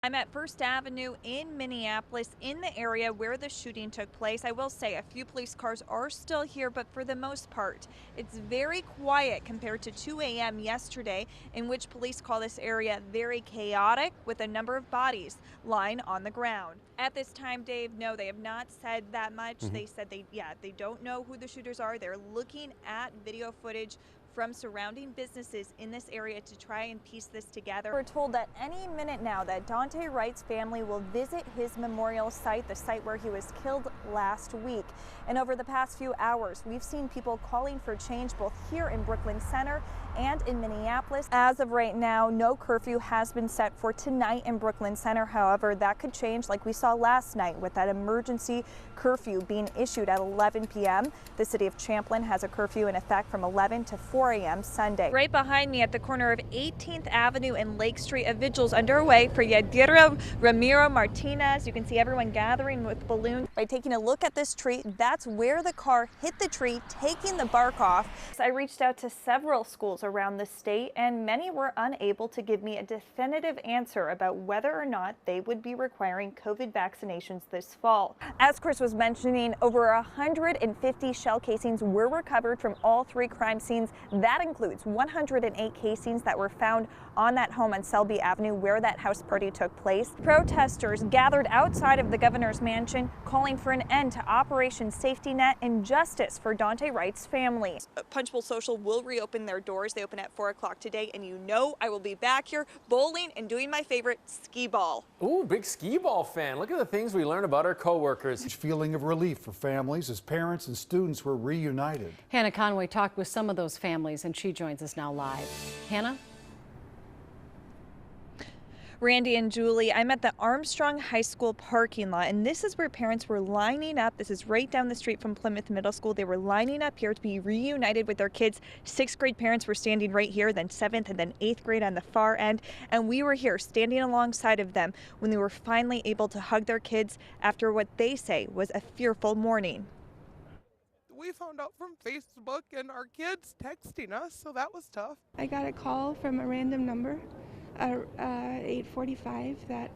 I'm at First Avenue in Minneapolis, in the area where the shooting took place. I will say a few police cars are still here, but for the most part, it's very quiet compared to 2 a.m. yesterday, in which police call this area very chaotic with a number of bodies lying on the ground. At this time, Dave, no, they have not said that much. They said they don't know who the shooters are. They're looking at video footage from surrounding businesses in this area to try and piece this together. We're told that any minute now that Daunte Wright's family will visit his memorial site, the site where he was killed last week. And over the past few hours, we've seen people calling for change both here in Brooklyn Center and in Minneapolis. As of right now, no curfew has been set for tonight in Brooklyn Center. However, that could change like we saw last night with that emergency curfew being issued at 11 p.m. The city of Champlin has a curfew in effect from 11 to 4 a.m. Sunday. Right behind me at the corner of 18th Avenue and Lake Street, a vigil's underway for Yadira Ramiro Martinez. You can see everyone gathering with balloons. By taking a look at this tree, that's where the car hit the tree, taking the bark off. I reached out to several schools around the state, and many were unable to give me a definitive answer about whether or not they would be requiring COVID vaccinations this fall. As Chris was mentioning, over 150 shell casings were recovered from all three crime scenes. That includes 108 casings that were found on that home on Selby Avenue where that house party took place. Protesters gathered outside of the governor's mansion calling for an end to Operation Safety Net and justice for Daunte Wright's family. Punchbowl Social will reopen their doors. They open at 4 o'clock today, and you know I will be back here bowling and doing my favorite skee ball. Ooh, big skee ball fan. Look at the things we learn about our coworkers. Feeling of relief for families as parents and students were reunited. Hanna Conway talked with some of those families, and she joins us now live. Hanna? Randy and Julie, I'm at the Armstrong High School parking lot, and this is where parents were lining up. This is right down the street from Plymouth Middle School. They were lining up here to be reunited with their kids. 6th grade parents were standing right here, then 7th and then 8th grade on the far end. And we were here standing alongside of them when they were finally able to hug their kids after what they say was a fearful morning. We found out from Facebook and our kids texting us, so that was tough. I got a call from a random number at 8:45 that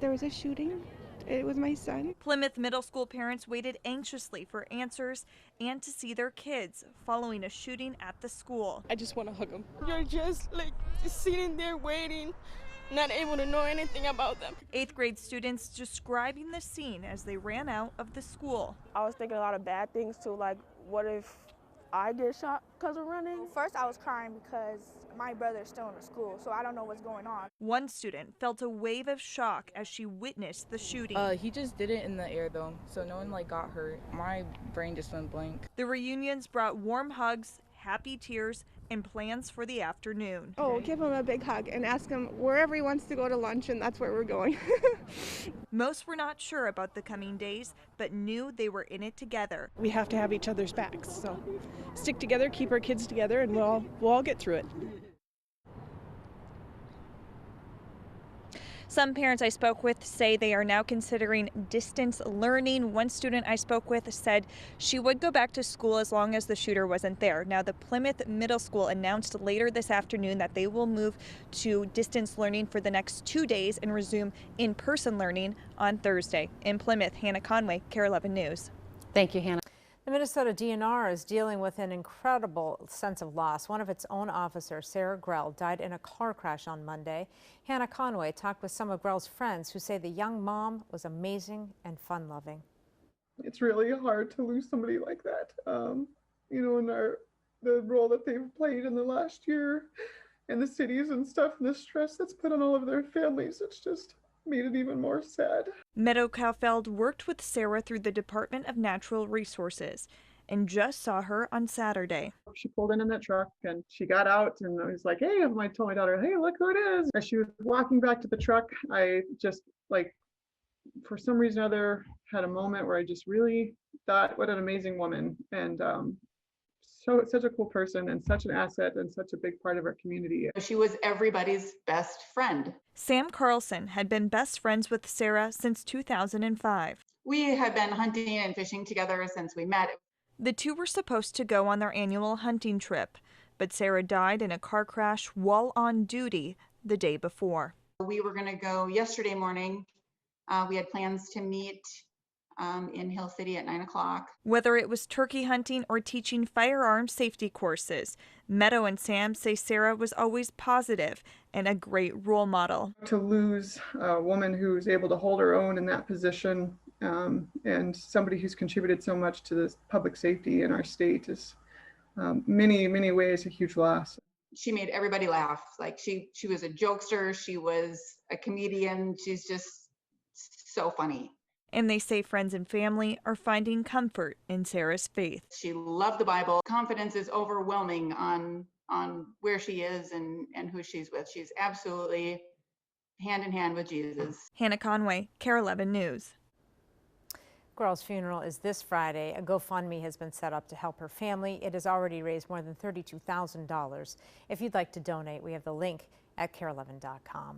there was a shooting. It was my son. Plymouth Middle School parents waited anxiously for answers and to see their kids following a shooting at the school. I just want to hug them. You're just like sitting there waiting, not able to know anything about them. 8th grade students describing the scene as they ran out of the school. I was thinking a lot of bad things too, like what if I get shot because of running? First I was crying because my brother's still in the school, so I don't know what's going on. One student felt a wave of shock as she witnessed the shooting. He just did it in the air though, so no one got hurt. My brain just went blank. The reunions brought warm hugs, happy tears, and plans for the afternoon. Oh, give him a big hug and ask him wherever he wants to go to lunch, and that's where we're going. Most were not sure about the coming days, but knew they were in it together. We have to have each other's backs, so stick together, keep our kids together, and we'll all get through it. Some parents I spoke with say they are now considering distance learning. One student I spoke with said she would go back to school as long as the shooter wasn't there. Now, the Plymouth Middle School announced later this afternoon that they will move to distance learning for the next 2 days and resume in-person learning on Thursday. In Plymouth, Hanna Conway, KARE 11 News. Thank you, Hanna. The Minnesota DNR is dealing with an incredible sense of loss. One of its own officers, Sarah Grell, died in a car crash on Monday. Hanna Conway talked with some of Grell's friends who say the young mom was amazing and fun-loving. It's really hard to lose somebody like that, you know, in the role that they've played in the last year in the cities and stuff, and the stress that's put on all of their families. It's just made it even more sad. Meadow Kaufeld worked with Sarah through the Department of Natural Resources and just saw her on Saturday. She pulled in that truck and she got out and I was like, hey, I told my daughter, hey, look who it is. As she was walking back to the truck, I just for some reason or other had a moment where I just really thought, what an amazing woman. And such a cool person and such an asset and such a big part of our community. She was everybody's best friend. Sam Carlson had been best friends with Sarah since 2005. We had been hunting and fishing together since we met. The two were supposed to go on their annual hunting trip, but Sarah died in a car crash while on duty the day before. We were going to go yesterday morning. We had plans to meet in Hill City at 9 o'clock. Whether it was turkey hunting or teaching firearm safety courses, Meadow and Sam say Sarah was always positive and a great role model. To lose a woman who's able to hold her own in that position and somebody who's contributed so much to the public safety in our state is many ways a huge loss. She made everybody laugh. Like she was a jokester. She was a comedian. She's just so funny. And they say friends and family are finding comfort in Sarah's faith. She loved the Bible. Confidence is overwhelming on where she is and who she's with. She's absolutely hand in hand with Jesus. Hanna Conway, KARE 11 News. Girl's funeral is this Friday. A GoFundMe has been set up to help her family. It has already raised more than $32,000. If you'd like to donate, we have the link at kare11.com.